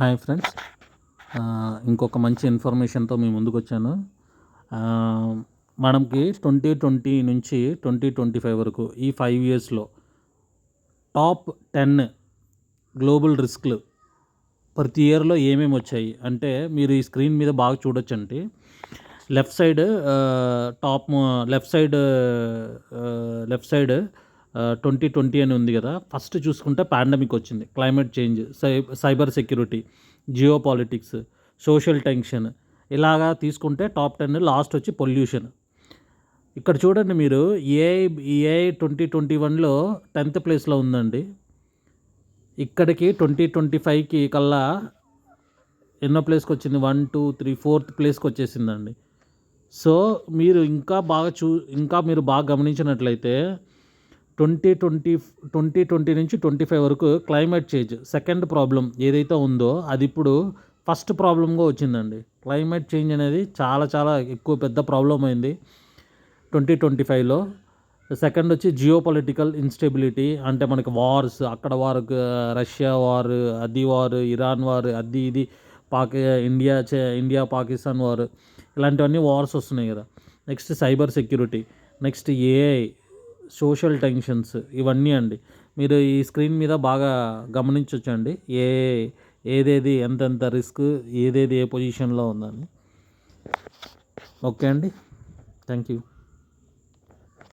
Hi friends, ఇంకొక మంచి ఇన్ఫర్మేషన్తో మీ ముందుకు వచ్చాను. మనకి 2020 నుంచి 2025 వరకు ఈ 5 ఇయర్స్లో టాప్ 10 గ్లోబల్ రిస్క్లు ప్రతి ఇయర్లో ఏమేమి వచ్చాయి అంటే మీరు ఈ స్క్రీన్ మీద బాగా చూడొచ్చండి. Left side top left side 2020 అని ఉంది కదా. ఫస్ట్ చూసుకుంటే పాండమిక్ వచ్చింది, climate change, cyber security, geo politics, social tension, ఇలాగా తీసుకుంటే టాప్ 10. లాస్ట్ వచ్చి పొల్యూషన్. ఇక్కడ చూడండి మీరు, ఏఐ 2021లో 10th ప్లేస్లో ఉందండి. ఇక్కడికి 2025కి కల్లా ఎన్నో ప్లేస్కి వచ్చింది? 1 2 3 4th ప్లేస్కి వచ్చేసిందండి. సో మీరు ఇంకా మీరు బాగా గమనించినట్లయితే 2020 నుంచి 25 వరకు క్లైమేట్ చేంజ్ సెకండ్ ప్రాబ్లం ఏదైతే ఉందో అది ఇప్పుడు ఫస్ట్ ప్రాబ్లంగా వచ్చిందండి. క్లైమేట్ చేంజ్ అనేది చాలా చాలా ఎక్కువ పెద్ద ప్రాబ్లం అయింది 2025లో. సెకండ్ వచ్చి జియో పొలిటికల్ ఇన్స్టెబిలిటీ, అంటే మనకి వార్స్, అక్కడ వార్, రష్యా వార్, అది వార్, ఇరాన్ వార్, అది ఇది, ఇండియా పాకిస్తాన్ వార్, ఇలాంటివన్నీ వార్స్ వస్తున్నాయి కదా. Next cyber security, next AI, social tensions, ఇవన్నీ అండి. మీరు ఈ స్క్రీన్ మీద బాగా గమనించవచ్చండి ఏదేది ఎంతెంత రిస్క్, ఏదేది ఏ పొజిషన్లో ఉందని. ఓకే అండి, థ్యాంక్ యూ.